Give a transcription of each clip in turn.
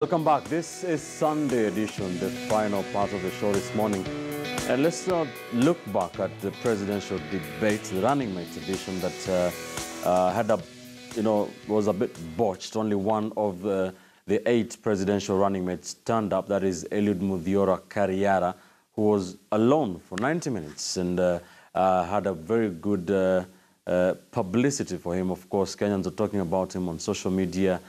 Welcome back. This is Sunday edition, the final part of the show this morning. And let's look back at the presidential debate, the running mates edition that was a bit botched. Only one of the 8 presidential running mates turned up. That is Eliud Muthiora Kariara, who was alone for 90 minutes and had a very good publicity for him. Of course, Kenyans are talking about him on social media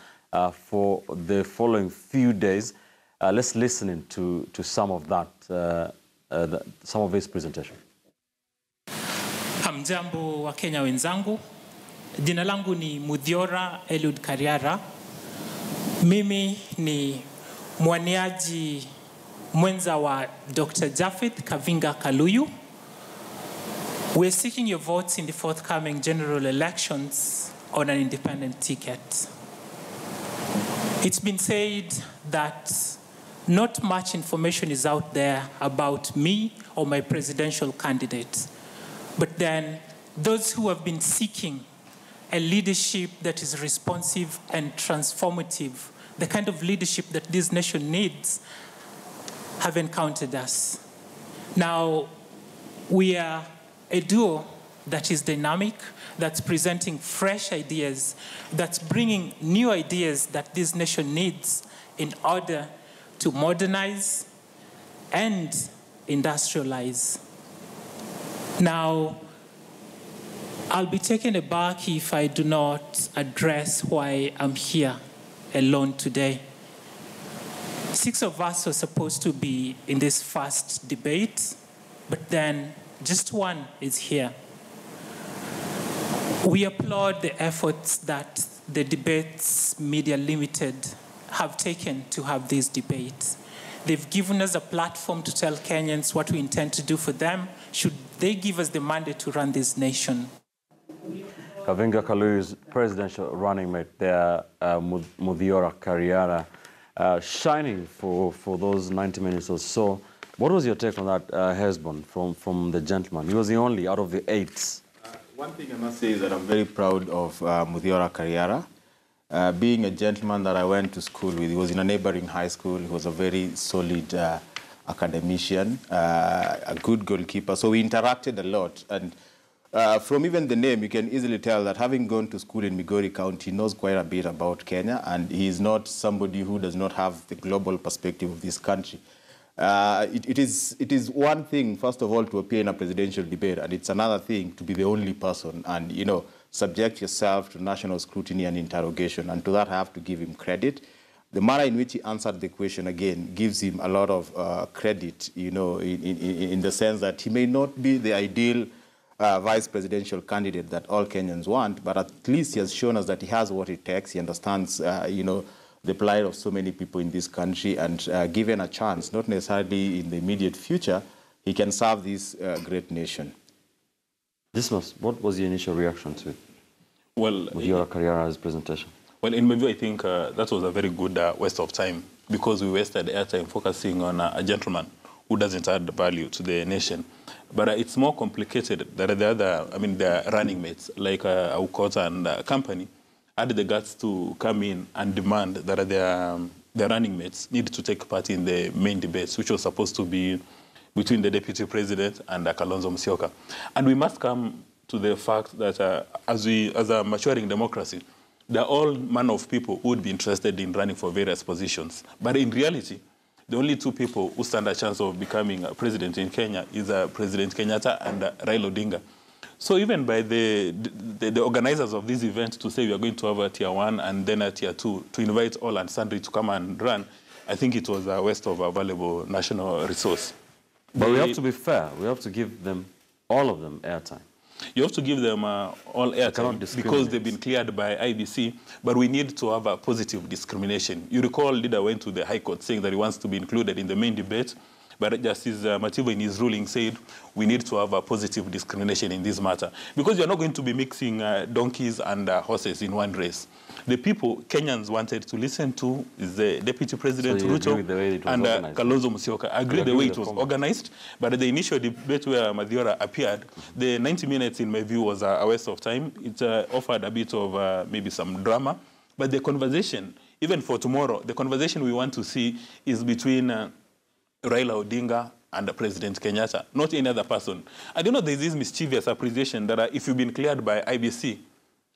for the following few days. Let's listen in to some of that, some of his presentation. Hamjambo wa Kenya wenzangu. Jina langu ni Muthiora Eliud Kariara. Mimi ni mwaniaji mwenza wa Dr. Japheth Kavinga Kaluyu. We're seeking your votes in the forthcoming general elections on an independent ticket. It's been said that not much information is out there about me or my presidential candidate. But then those who have been seeking a leadership that is responsive and transformative, the kind of leadership that this nation needs, have encountered us. Now, we are a duo that is dynamic, that's presenting fresh ideas, that's bringing new ideas that this nation needs in order to modernize and industrialize. Now, I'll be taken aback if I do not address why I'm here alone today. 6 of us were supposed to be in this first debate, but then just one is here. We applaud the efforts that the Debates Media Limited have taken to have this debate. They've given us a platform to tell Kenyans what we intend to do for them, should they give us the mandate to run this nation. Kavinga Kaluyu's presidential running mate there, Muthiora Kariara, shining for those 90 minutes or so. What was your take on that, Hesbon, from the gentleman? He was the only out of the 8. One thing I must say is that I'm very proud of Muthiora Kariara. Being a gentleman that I went to school with, he was in a neighboring high school. He was a very solid academician, a good goalkeeper. So we interacted a lot. And from even the name, you can easily tell that having gone to school in Migori County, he knows quite a bit about Kenya. And he is not somebody who does not have the global perspective of this country. It is one thing, first of all, to appear in a presidential debate, and it's another thing to be the only person and, subject yourself to national scrutiny and interrogation. And to that, I have to give him credit. The manner in which he answered the question, again, gives him a lot of credit, in the sense that he may not be the ideal vice presidential candidate that all Kenyans want, but at least he has shown us that he has what it takes. He understands, the plight of so many people in this country, and given a chance, not necessarily in the immediate future, he can serve this great nation. What was your initial reaction to it? Well, with your Kariara's presentation? Well, in my view, I think that was a very good waste of time, because we wasted airtime focusing on a gentleman who doesn't add value to the nation. But it's more complicated than the running mates, like Aukota and company, had the guts to come in and demand that their running mates need to take part in the main debates, which was supposed to be between the deputy president and Kalonzo Musyoka. And we must come to the fact that as a maturing democracy, there are all manner of people who would be interested in running for various positions. But in reality, the only 2 people who stand a chance of becoming a president in Kenya is President Kenyatta and Raila Odinga. So even by the organizers of this event to say we are going to have a tier 1 and then a tier 2 to invite all and sundry to come and run, I think it was a waste of a valuable national resource. But we have to be fair. We have to give them, all of them, airtime. You have to give them all airtime because they've been cleared by IBC, but we need to have a positive discrimination. You recall Leader went to the High Court saying that he wants to be included in the main debate, but Justice Matiba in his ruling said we need to have a positive discrimination in this matter, because you're not going to be mixing donkeys and horses in one race. The people Kenyans wanted to listen to is the Deputy President Ruto and Kalonzo Musyoka. I agree the way it was organized, but at the initial debate where Muthiora appeared, the 90 minutes, in my view, was a waste of time. It offered a bit of maybe some drama, but the conversation even for tomorrow, the conversation we want to see is between Raila Odinga and President Kenyatta, not any other person. And you know, there's this mischievous appreciation that if you've been cleared by IBC,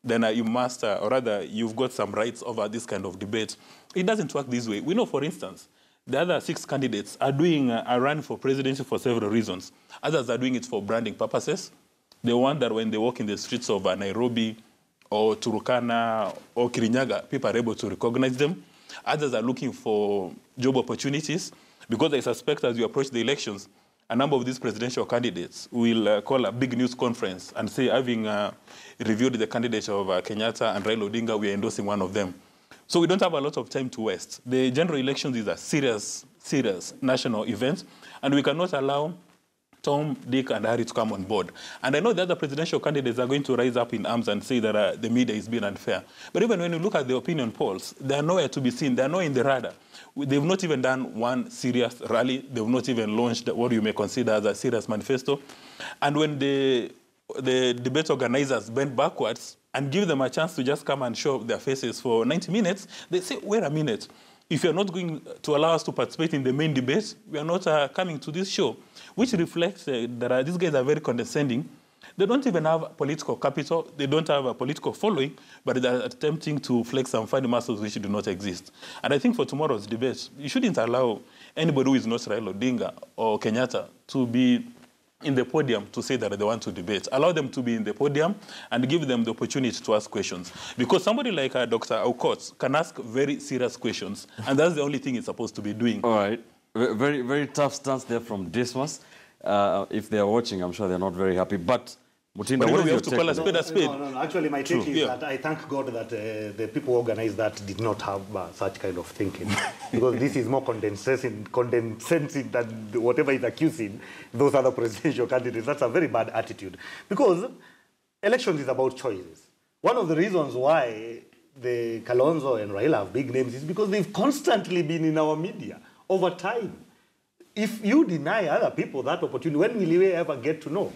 then you must, or rather, you've got some rights over this kind of debate. It doesn't work this way. We know, for instance, the other 6 candidates are doing a run for presidency for several reasons. Others are doing it for branding purposes. They want that when they walk in the streets of Nairobi or Turkana or Kirinyaga, people are able to recognize them. Others are looking for job opportunities because I suspect as you approach the elections, a number of these presidential candidates will call a big news conference and say, having reviewed the candidates of Kenyatta and Raila Odinga, we are endorsing one of them. So we don't have a lot of time to waste. The general elections is a serious, serious national event, and we cannot allow Tom, Dick, and Harry to come on board. And I know the other presidential candidates are going to rise up in arms and say that the media is being unfair. But even when you look at the opinion polls, they are nowhere to be seen. They are not in the radar. They've not even done one serious rally. They've not even launched what you may consider as a serious manifesto. And when the debate organizers bend backwards and give them a chance to just come and show their faces for 90 minutes, they say, wait a minute. If you're not going to allow us to participate in the main debate, we are not coming to this show, which reflects that these guys are very condescending. They don't even have political capital. They don't have a political following, but they're attempting to flex some funny muscles which do not exist. And I think for tomorrow's debate, you shouldn't allow anybody who is not Raila Odinga or Kenyatta to be in the podium to say that they want to debate. Allow them to be in the podium and give them the opportunity to ask questions. Because somebody like Dr. Aukot can ask very serious questions, and that's the only thing he's supposed to be doing. All right. Very, very tough stance there from Dismas. If they're watching, I'm sure they're not very happy. But Mutinda, what is your take? A spade. No. Actually, my take is that I thank God that the people who organized that did not have such kind of thinking. Because this is more condescending than whatever is accusing those other presidential candidates. That's a very bad attitude. Because elections is about choices. One of the reasons why the Kalonzo and Raila have big names is because they've constantly been in our media over time. If you deny other people that opportunity, when will we ever get to know?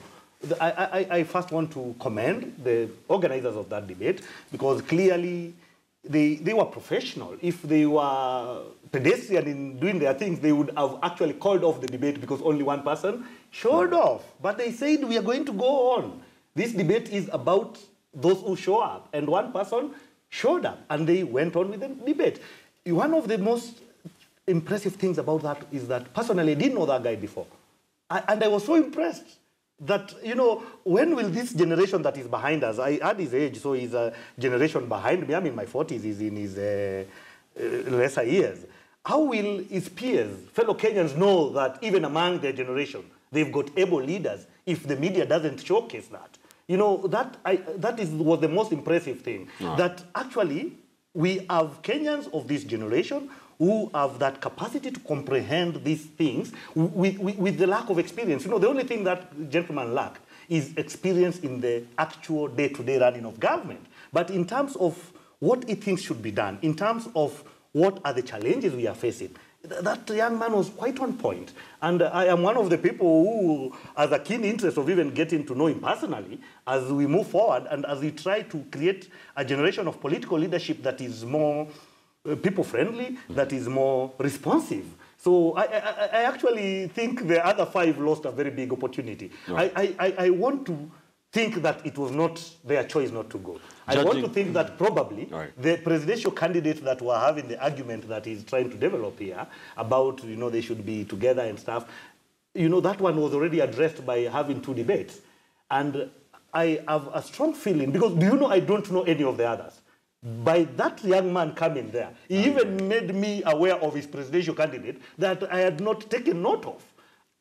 I first want to commend the organizers of that debate because clearly they were professional. If they were pedestrian in doing their things, they would have actually called off the debate because only one person showed off. But they said, we are going to go on. This debate is about those who show up. And one person showed up, and they went on with the debate. One of the most impressive things about that is that personally I didn't know that guy before. And I was so impressed that, you know, when will this generation that is behind us, I add his age, so he's a generation behind me, I'm in my 40s, he's in his lesser years. How will his peers, fellow Kenyans, know that even among their generation, they've got able leaders if the media doesn't showcase that? You know, that was the most impressive thing, that actually we have Kenyans of this generation who have that capacity to comprehend these things with the lack of experience. You know, the only thing that gentleman lack is experience in the actual day-to-day running of government. But in terms of what he thinks should be done, in terms of what are the challenges we are facing, that young man was quite on point. And I am one of the people who has a keen interest of even getting to know him personally as we move forward and as we try to create a generation of political leadership that is more people-friendly, that is more responsive. So I actually think the other 5 lost a very big opportunity. Right. I want to think that it was not their choice not to go. I want to think that probably the presidential candidates that were having the argument that he's trying to develop here about, you know, they should be together and stuff, you know, that one was already addressed by having 2 debates. And I have a strong feeling, because do you know I don't know any of the others? By that young man coming there, he even made me aware of his presidential candidate that I had not taken note of.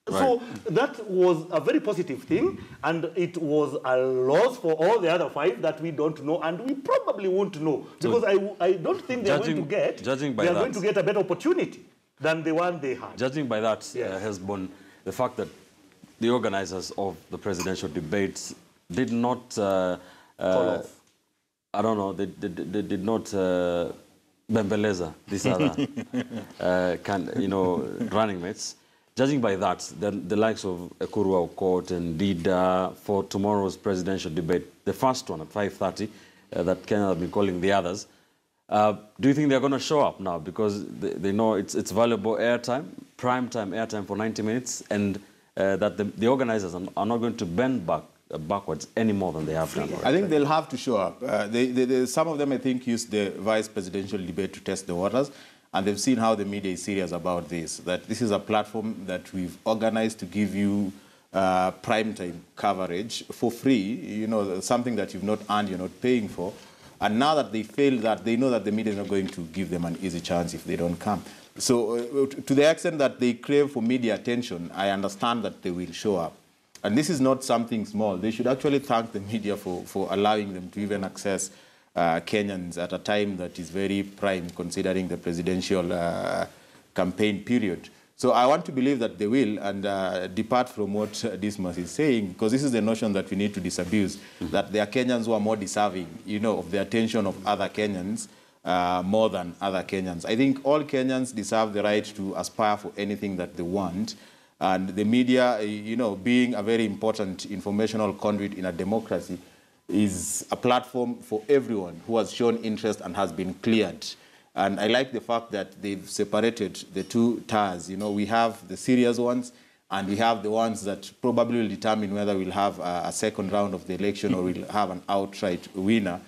Right. So that was a very positive thing, and it was a loss for all the other 5 that we don't know, and we probably won't know, because I don't think they're going to get, going to get a better opportunity than the one they had. Judging by that, Hesbon, the fact that the organizers of the presidential debates did not call off. I don't know, they did not bembeleza this other running mates. Judging by that, the likes of Ekuru Aukot and Dida for tomorrow's presidential debate, the first one at 5:30, that Kenya have been calling the others, Do you think they're going to show up now because they know it's valuable airtime, prime time airtime for 90 minutes, and that the organizers are not going to bend backwards any more than they have done already? I think they'll have to show up. Some of them, I think, used the vice presidential debate to test the waters, and they've seen how the media is serious about this, that this is a platform that we've organized to give you primetime coverage for free, something that you've not earned, you're not paying for. And now that they failed that, they know that the media is not going to give them an easy chance if they don't come. So to the extent that they crave for media attention, I understand that they will show up. And this is not something small. They should actually thank the media for allowing them to even access Kenyans at a time that is very prime, considering the presidential campaign period. So I want to believe that they will, and depart from what Dismas is saying, because this is the notion that we need to disabuse, that there are Kenyans who are more deserving, of the attention of other Kenyans more than other Kenyans. I think all Kenyans deserve the right to aspire for anything that they want, and the media, being a very important informational conduit in a democracy, is a platform for everyone who has shown interest and has been cleared. And I like the fact that they've separated the two tiers. We have the serious ones, and we have the ones that probably will determine whether we'll have a second round of the election or we'll have an outright winner.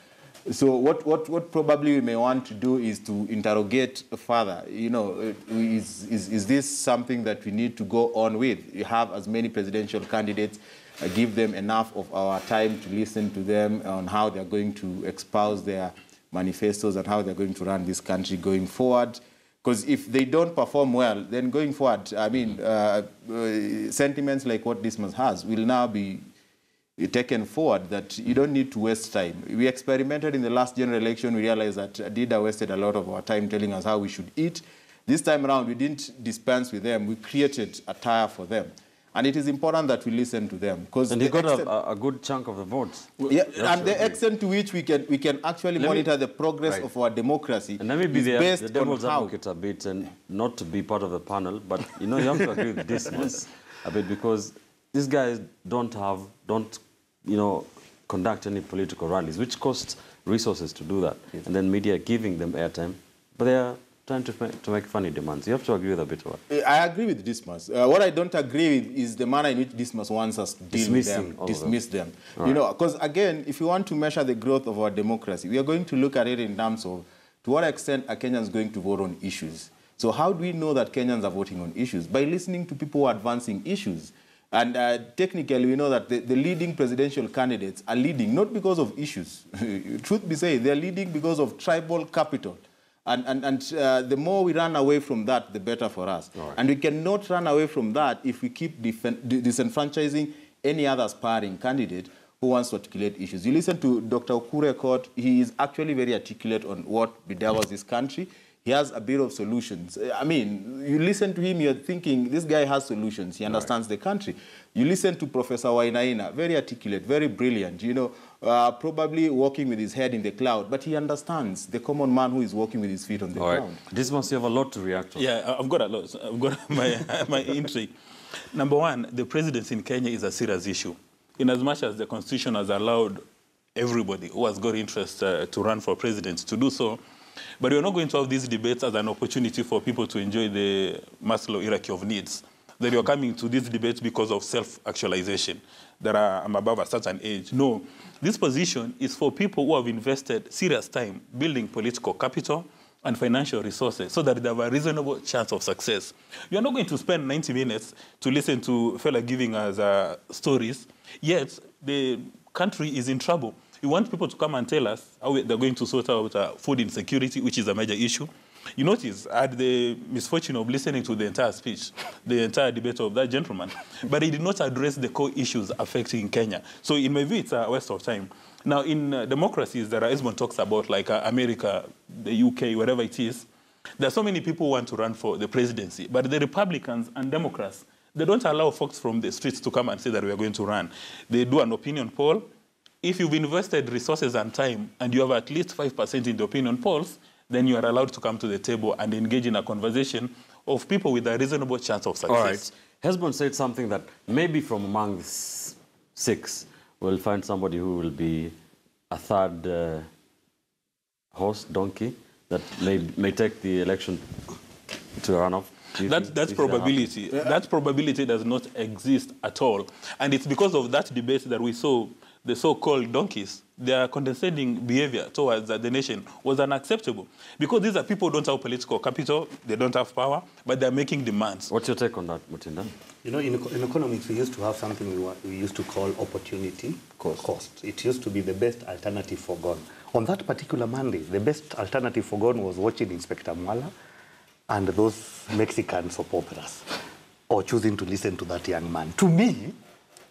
So what probably we may want to do is to interrogate further. Is this something that we need to go on with? You have as many presidential candidates, give them enough of our time to listen to them on how they're going to espouse their manifestos and how they're going to run this country going forward. Because if they don't perform well, then going forward, sentiments like what Dismas has will now be taken forward, that you don't need to waste time. We experimented in the last general election. We realized that Dida wasted a lot of our time telling us how we should eat. This time around, we didn't dispense with them. We created a tire for them. And it is important that we listen to them. And they got a good chunk of the votes. Yeah, and the extent to which we can actually monitor the progress of our democracy. And let me be the devil's advocate a bit, and not to be part of the panel, but you have to agree with this a bit, because these guys don't conduct any political rallies, which cost resources to do that. Yes. And then media giving them airtime, but they are trying to make funny demands. You have to agree with a bit of it. I agree with Dismas. What I don't agree with is the manner in which Dismas wants us to deal with them, dismiss them. Because again, if we want to measure the growth of our democracy, we are going to look at it in terms of to what extent are Kenyans going to vote on issues. So how do we know that Kenyans are voting on issues? By listening to people who are advancing issues. And technically, we know that the leading presidential candidates are leading not because of issues. Truth be said, they're leading because of tribal capital. And the more we run away from that, the better for us. Right. And we cannot run away from that if we keep disenfranchising any other aspiring candidate who wants to articulate issues. You listen to Dr. Okurekot, he is actually very articulate on what bedevils this country. He has a bit of solutions. I mean, you listen to him, you're thinking, this guy has solutions. He understands the country. You listen to Professor Wainaina, very articulate, very brilliant, probably walking with his head in the cloud, but he understands the common man who is walking with his feet on the ground. This must have a lot to react to. Yeah, I've got a lot. I've got my entry. Number one, the presidency in Kenya is a serious issue. In as much as the Constitution has allowed everybody who has got interest to run for president to do so, but we're not going to have these debates as an opportunity for people to enjoy the Maslow hierarchy of needs. That you're coming to these debates because of self-actualization, that I'm above a certain age. No, this position is for people who have invested serious time building political capital and financial resources so that they have a reasonable chance of success. You're not going to spend 90 minutes to listen to a fella giving us stories, yet the country is in trouble. We want people to come and tell us how they're going to sort out food insecurity, which is a major issue. You notice, I had the misfortune of listening to the entire speech, the entire debate of that gentleman, but he did not address the core issues affecting Kenya. So in my view, it's a waste of time. Now, in democracies that Esmond talks about, like America, the UK, wherever it is, there are so many people who want to run for the presidency, but the Republicans and Democrats, they don't allow folks from the streets to come and say that we are going to run. They do an opinion poll. If you've invested resources and time and you have at least 5% in the opinion polls, then you are allowed to come to the table and engage in a conversation of people with a reasonable chance of success. All right. Hesbon said something that maybe from among six, we'll find somebody who will be a third horse, donkey, that may take the election to a runoff? That's probability. That probability does not exist at all. And it's because of that debate that we saw the so-called donkeys, their condescending behavior towards the nation was unacceptable. Because these are people who don't have political capital, they don't have power, but they're making demands. What's your take on that, Mutinda? You know, in economics, we used to have something we used to call opportunity cost. It used to be the best alternative forgone. On that particular Monday, the best alternative forgone was watching Inspector Mwala and those Mexican soap operas, or choosing to listen to that young man. To me,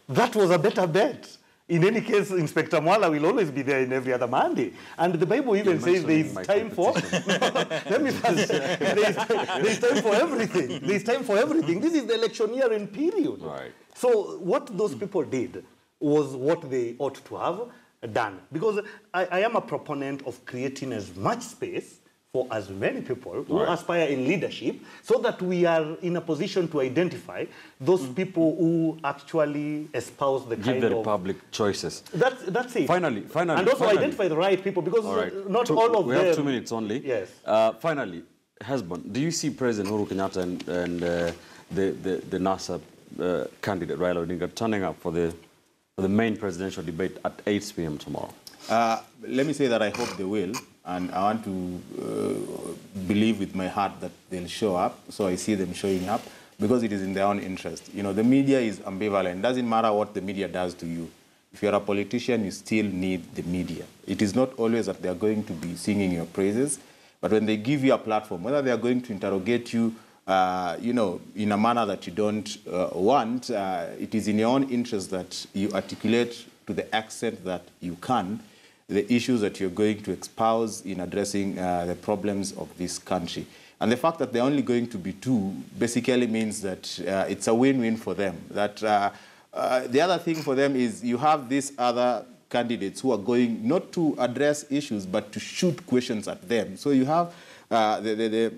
that was a better bet. In any case, Inspector Mwala will always be there in every other Monday. And the Bible even says there is time for... Let me first, there is time for everything. There is time for everything. This is the electioneering period. Right. So what those people did was what they ought to have done. Because I am a proponent of creating as much space for as many people who aspire in leadership, so that we are in a position to identify those people who actually espouse the Give kind the of... Republic choices. That's it. Finally. And also identify the right people, because not all of them... We have 2 minutes only. Yes. Finally, husband, do you see President Uhuru Kenyatta and the NASA candidate, Raila Odinga, turning up for the main presidential debate at 8 p.m. tomorrow? Let me say that I hope they will. And I want to believe with my heart that they'll show up. So I see them showing up because it is in their own interest. You know, the media is ambivalent. It doesn't matter what the media does to you. If you're a politician, you still need the media. It is not always that they're going to be singing your praises, but when they give you a platform, whether they're going to interrogate you, you know, in a manner that you don't want, it is in your own interest that you articulate to the extent that you can the issues that you're going to espouse in addressing the problems of this country. And the fact that they're only going to be 2 basically means that it's a win-win for them. That the other thing for them is you have these other candidates who are going not to address issues, but to shoot questions at them. So you have the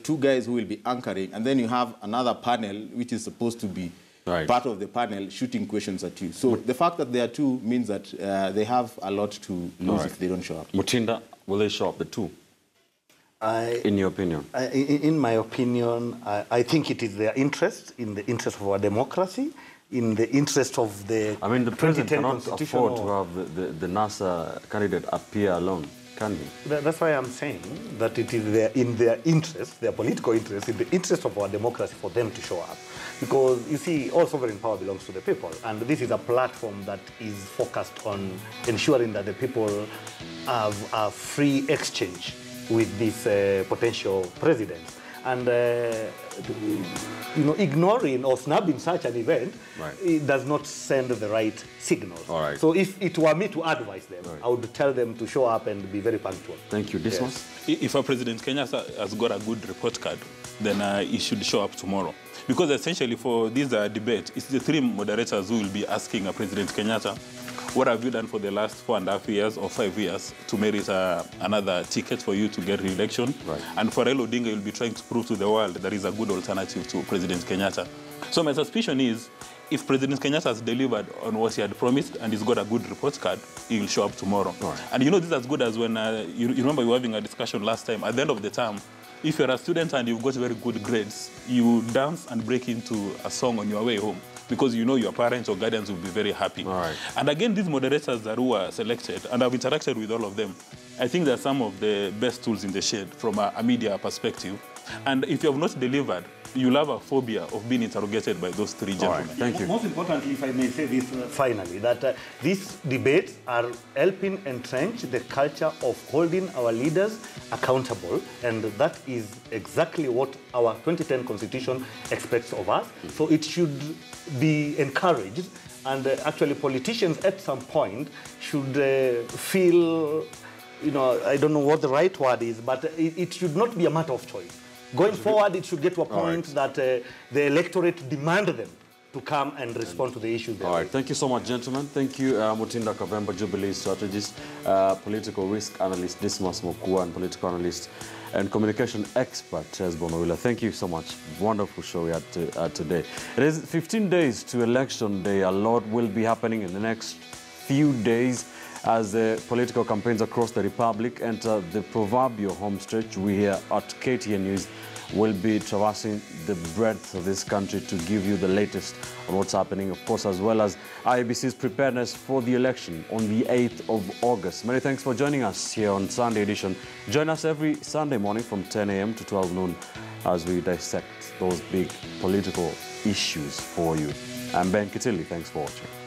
2 guys who will be anchoring, and then you have another panel which is supposed to be part of the panel shooting questions at you. So the fact that there are 2 means that they have a lot to lose if they don't show up. Mutinda, will they show up, the 2? In your opinion? In my opinion, I think it is their interest, in the interest of our democracy, in the interest of the... I mean, the president cannot afford to have the NASA candidate appear alone, can he? That's why I'm saying that it is in their interest, their political interest, in the interest of our democracy for them to show up. Because, you see, all sovereign power belongs to the people. And this is a platform that is focused on ensuring that the people have a free exchange with these potential presidents. And, you know, ignoring or snubbing such an event, it does not send the right signals. So if it were me to advise them, I would tell them to show up and be very punctual. Thank you. This one? If a President Kenyatta has got a good report card, then he should show up tomorrow. Because essentially for this debate, it's the 3 moderators who will be asking President Kenyatta, what have you done for the last 4.5 years or 5 years to merit another ticket for you to get re-election? And for Raila Odinga, you'll be trying to prove to the world that there is a good alternative to President Kenyatta. So my suspicion is, if President Kenyatta has delivered on what he had promised and he's got a good report card, he will show up tomorrow. And you know, this is as good as when, you remember we were having a discussion last time, at the end of the term, if you're a student and you've got very good grades, you dance and break into a song on your way home because you know your parents or guardians will be very happy. And again, these moderators that who are selected, and I've interacted with all of them, I think they're some of the best tools in the shed from a media perspective. And if you have not delivered, you'll have a phobia of being interrogated by those 3 gentlemen. Thank you. Most importantly, if I may say this finally, that these debates are helping entrench the culture of holding our leaders accountable, and that is exactly what our 2010 Constitution expects of us. So it should be encouraged, and actually politicians at some point should feel, you know, I don't know what the right word is, but it should not be a matter of choice. Going forward, it should get to a point that the electorate demand them to come and respond to the issues. Thank you so much, gentlemen. Thank you, Mutinda Kavemba, Jubilee strategist, political risk analyst, Dismas Mokua, and political analyst and communication expert, Chesbo Mawila. Thank you so much. Wonderful show we had today. It is 15 days to election day. A lot will be happening in the next few days. As the political campaigns across the Republic enter the proverbial home stretch, we here at KTN News will be traversing the breadth of this country to give you the latest on what's happening, of course, as well as IEBC's preparedness for the election on the 8th of August. Many thanks for joining us here on Sunday edition. Join us every Sunday morning from 10 a.m. to 12 noon as we dissect those big political issues for you. I'm Ben Kitili. Thanks for watching.